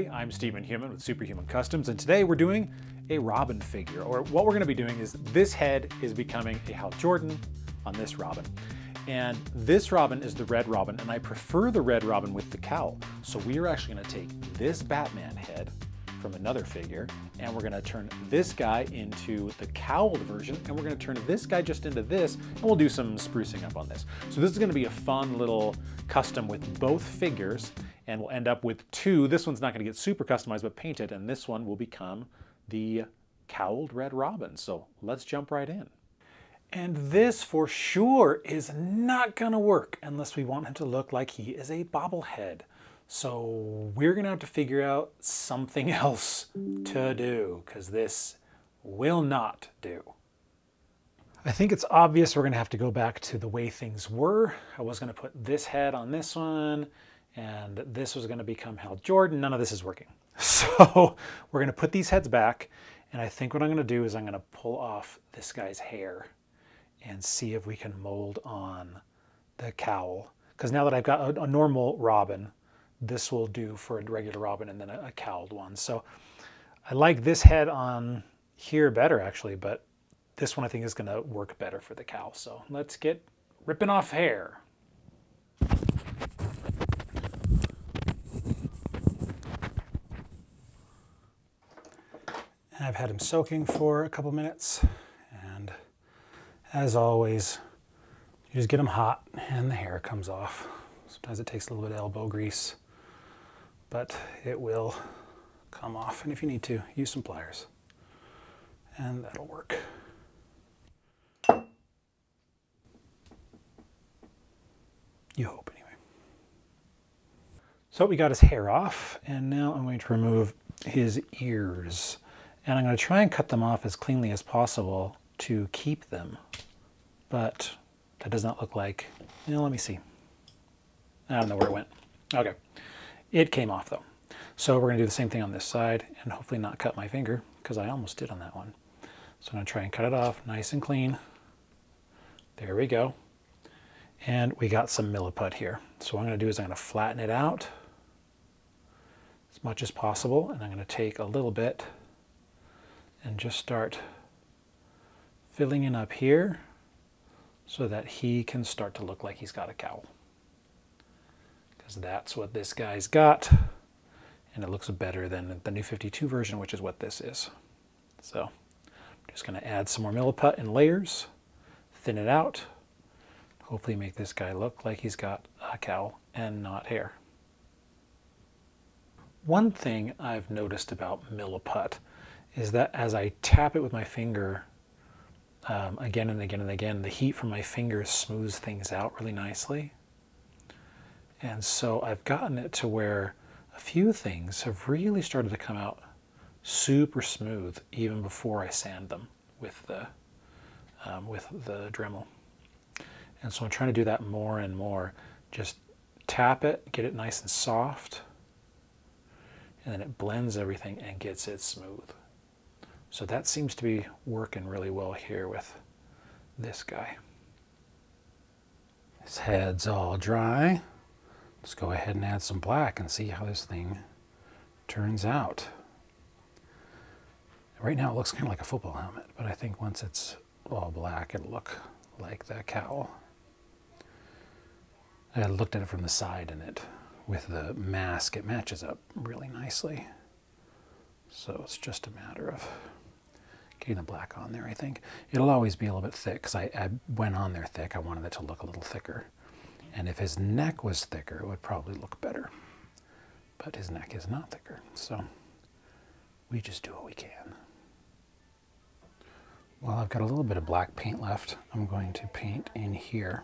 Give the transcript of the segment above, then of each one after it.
everybody, I'm Stephen Human with Superhuman Customs, and today we're doing a Robin figure, or what we're going to be doing is this head is becoming a Hal Jordan on this Robin. And this Robin is the Red Robin, and I prefer the Red Robin with the cowl. So we are actually going to take this Batman head from another figure, and we're going to turn this guy into the cowled version, and we're going to turn this guy just into this, and we'll do some sprucing up on this. So this is going to be a fun little custom with both figures, and we'll end up with two. This one's not going to get super customized but painted, and this one will become the cowled Red Robin. So let's jump right in. And this for sure is not going to work unless we want him to look like he is a bobblehead. So we're going to have to figure out something else to do, because this will not do. I think it's obvious we're going to have to go back to the way things were. I was going to put this head on this one, and this was going to become Hal Jordan. None of this is working. So we're going to put these heads back, and I think what I'm going to do is I'm going to pull off this guy's hair and see if we can mold on the cowl. Because now that I've got a normal Robin, this will do for a regular Robin and then a cowled one. So I like this head on here better actually, but this one I think is going to work better for the cowl. So let's get ripping off hair. I've had him soaking for a couple minutes, and as always, you just get them hot and the hair comes off. Sometimes it takes a little bit of elbow grease, but it will come off. And if you need to, use some pliers, and that'll work. You hope, anyway. So we got his hair off, and now I'm going to remove his ears. And I'm going to try and cut them off as cleanly as possible to keep them. But that does not look like, let me see. I don't know where it went. Okay, it came off though. So we're going to do the same thing on this side and hopefully not cut my finger, because I almost did on that one. So I'm going to try and cut it off nice and clean. There we go. And we got some milliput here. So what I'm going to do is I'm going to flatten it out as much as possible, and I'm going to take a little bit and just start filling in up here so that he can start to look like he's got a cowl. Because that's what this guy's got, and it looks better than the new 52 version, which is what this is. So I'm just going to add some more milliput in layers, thin it out, hopefully make this guy look like he's got a cowl and not hair. One thing I've noticed about milliput is that as I tap it with my finger again and again and again, the heat from my fingers smooths things out really nicely. And so I've gotten it to where a few things have really started to come out super smooth even before I sand them with the Dremel. And so I'm trying to do that more and more. Just tap it, get it nice and soft, and then it blends everything and gets it smooth. So that seems to be working really well here with this guy. His head's all dry. Let's go ahead and add some black and see how this thing turns out. Right now it looks kind of like a football helmet, but I think once it's all black, it'll look like that cowl. I looked at it from the side, and with the mask, it matches up really nicely. So it's just a matter of getting the black on there, I think. It'll always be a little bit thick, because I went on there thick. I wanted it to look a little thicker. And if his neck was thicker, it would probably look better. But his neck is not thicker, so we just do what we can. Well, I've got a little bit of black paint left. I'm going to paint in here,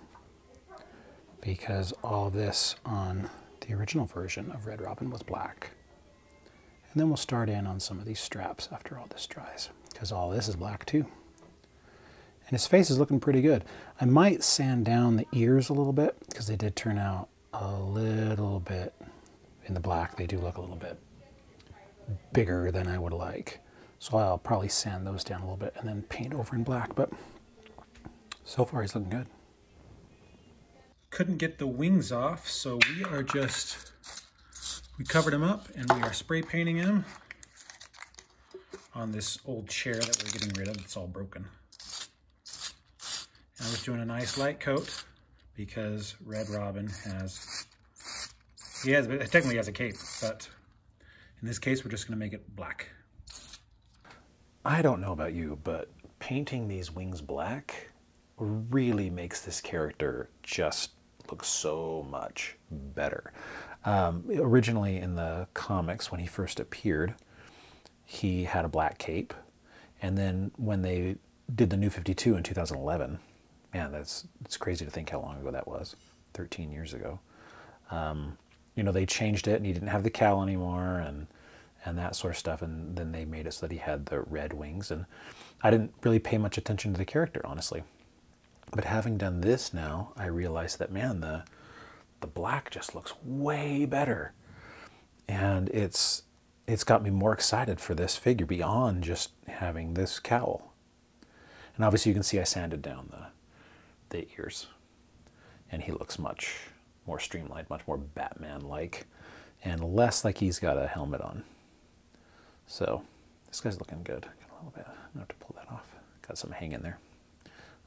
because all of this on the original version of Red Robin was black. And then we'll start in on some of these straps after all this dries, because all this is black too. And his face is looking pretty good. I might sand down the ears a little bit, because they did turn out a little bit, in the black they do look a little bit bigger than I would like. So I'll probably sand those down a little bit and then paint over in black, but so far he's looking good. Couldn't get the wings off, so we We covered him up and we are spray painting him on this old chair that we're getting rid of. It's all broken. And I was doing a nice light coat because Red Robin technically has a cape, but in this case, we're just gonna make it black. I don't know about you, but painting these wings black really makes this character just look so much better. Originally in the comics, when he first appeared, he had a black cape. And then when they did the New 52 in 2011, man, it's crazy to think how long ago that was, 13 years ago. You know, they changed it and he didn't have the cowl anymore and that sort of stuff. And then they made it so that he had the red wings. And I didn't really pay much attention to the character, honestly. But having done this now, I realized that, man, the black just looks way better. And it's got me more excited for this figure beyond just having this cowl. And obviously you can see I sanded down the ears. And he looks much more streamlined, much more Batman-like, and less like he's got a helmet on. So this guy's looking good. Got a little bit. I'm gonna have to pull that off. Got some hanging there.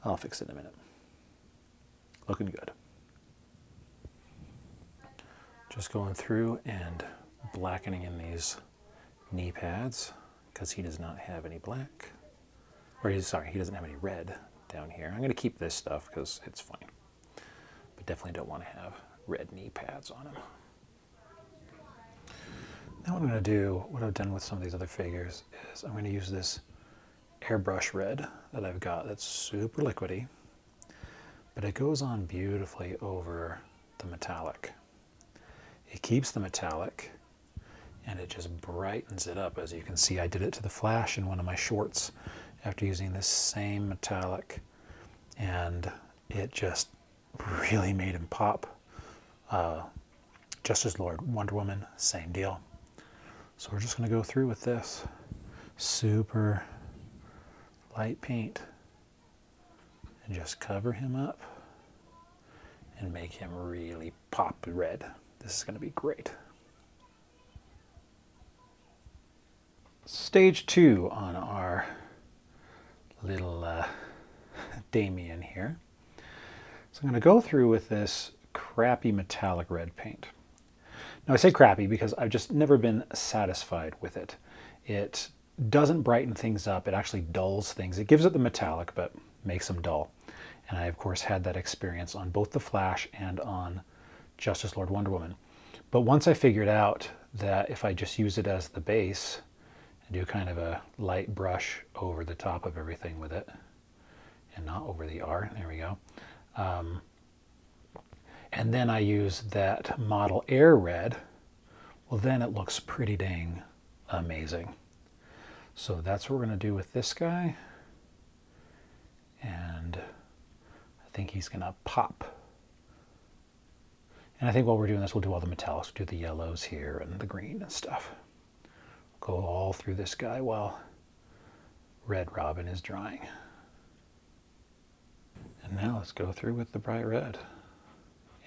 I'll fix it in a minute. Looking good. Just going through and blackening in these knee pads because he does not have any black. Or he doesn't have any red down here. I'm going to keep this stuff because it's fine. But definitely don't want to have red knee pads on him. Now what I'm going to do, what I've done with some of these other figures, is I'm going to use this airbrush red that I've got that's super liquidy, but it goes on beautifully over the metallic. It keeps the metallic and it just brightens it up. As you can see, I did it to the Flash in one of my shorts after using this same metallic, and it just really made him pop. Justice Lord, Wonder Woman, same deal. So we're just going to go through with this super light paint and just cover him up and make him really pop red. This is going to be great. Stage 2 on our little Damien here. So I'm going to go through with this crappy metallic red paint. Now I say crappy because I've just never been satisfied with it. It doesn't brighten things up, it actually dulls things. It gives it the metallic but makes them dull. And I of course had that experience on both the Flash and on Justice Lord Wonder Woman. But once I figured out that if I just use it as the base and do kind of a light brush over the top of everything with it and not over the R, there we go. And then I use that Model Air red, well then it looks pretty dang amazing. So that's what we're going to do with this guy. And I think he's going to pop. And I think while we're doing this, we'll do all the metallics. We'll do the yellows here and the green and stuff. Go all through this guy while Red Robin is drying. And now let's go through with the bright red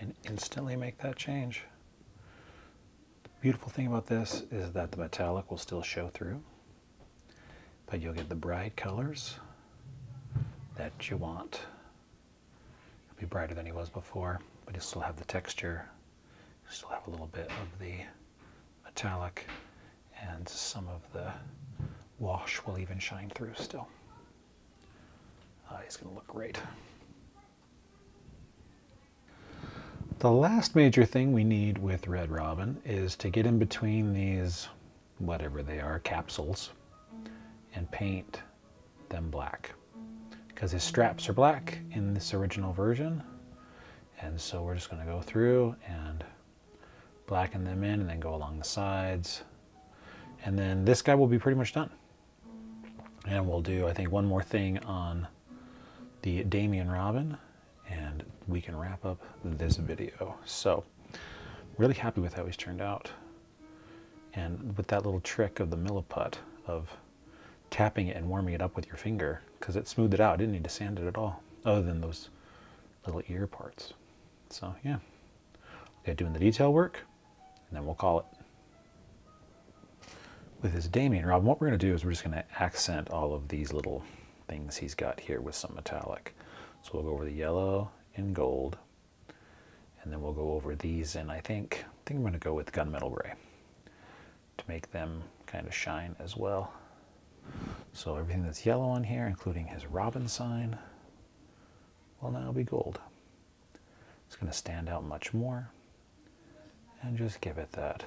and instantly make that change. The beautiful thing about this is that the metallic will still show through, but you'll get the bright colors that you want. It'll be brighter than he was before, but you'll still have the texture. You'll still have a little bit of the metallic, and some of the wash will even shine through still. He's going to look great. The last major thing we need with Red Robin is to get in between these, whatever they are, capsules, and paint them black. Because his straps are black in this original version, and so we're just going to go through and blacken them in and then go along the sides. And then this guy will be pretty much done. And we'll do, I think, one more thing on the Damien Robin, and we can wrap up this video. So, really happy with how he's turned out. And with that little trick of the Milliput, of tapping it and warming it up with your finger, because it smoothed it out. I didn't need to sand it at all, other than those little ear parts. So, yeah. Okay, doing the detail work, and then we'll call it. With his Damien Robin, what we're going to do is we're just going to accent all of these little things he's got here with some metallic. So we'll go over the yellow and gold, and then we'll go over these, and I think I'm going to go with gunmetal gray to make them kind of shine as well. So everything that's yellow on here, including his Robin sign, will now be gold. It's going to stand out much more and just give it that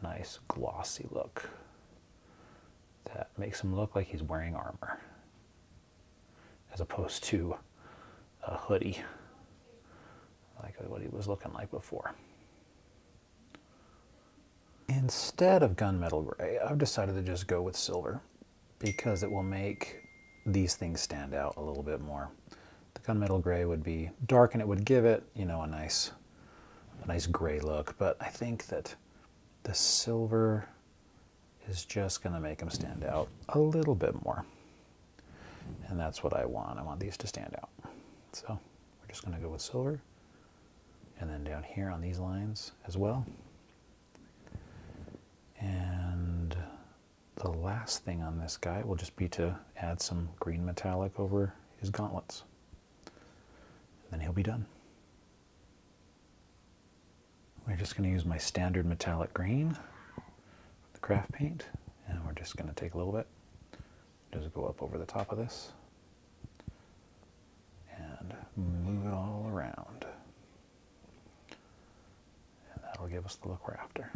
nice glossy look that makes him look like he's wearing armor as opposed to a hoodie like what he was looking like before. Instead of gunmetal gray, I've decided to just go with silver because it will make these things stand out a little bit more. The gunmetal gray would be dark and it would give it, you know, a nice gray look, but I think that the silver is just going to make them stand out a little bit more. And that's what I want. I want these to stand out. So we're just going to go with silver. And then down here on these lines as well. And the last thing on this guy will just be to add some green metallic over his gauntlets. And then he'll be done. We're just going to use my standard metallic green, the craft paint, and we're just going to take a little bit, just go up over the top of this, and move it all around. And that'll give us the look we're after.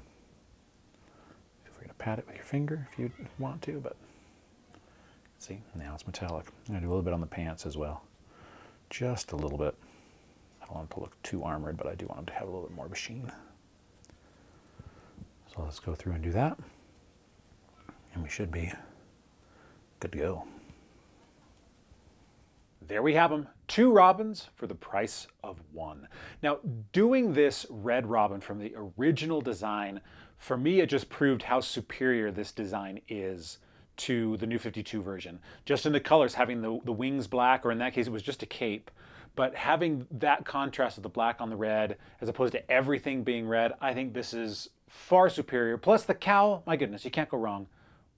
Feel free to pat it with your finger if you want to, but see, now it's metallic. I'm going to do a little bit on the pants as well, just a little bit. I don't want it to look too armored, but I do want it to have a little bit more of a sheen. So let's go through and do that, and we should be good to go. There we have them, 2 Robins for the price of 1. Now, doing this red Robin from the original design, for me it just proved how superior this design is to the new 52 version. Just in the colors, having the wings black, or in that case it was just a cape, but having that contrast of the black on the red as opposed to everything being red, I think this is far superior. Plus the cowl, my goodness, you can't go wrong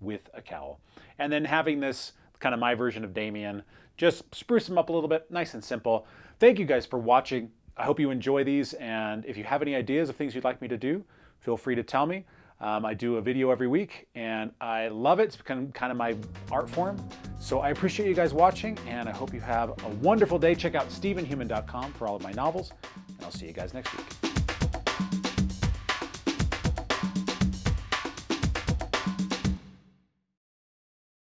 with a cowl. And then having this kind of my version of Damien, just spruce them up a little bit, nice and simple. Thank you guys for watching. I hope you enjoy these, and if you have any ideas of things you'd like me to do, feel free to tell me. I do a video every week, and I love it. It's become kind of my art form. So I appreciate you guys watching, and I hope you have a wonderful day. Check out StephenHuman.com for all of my novels, and I'll see you guys next week.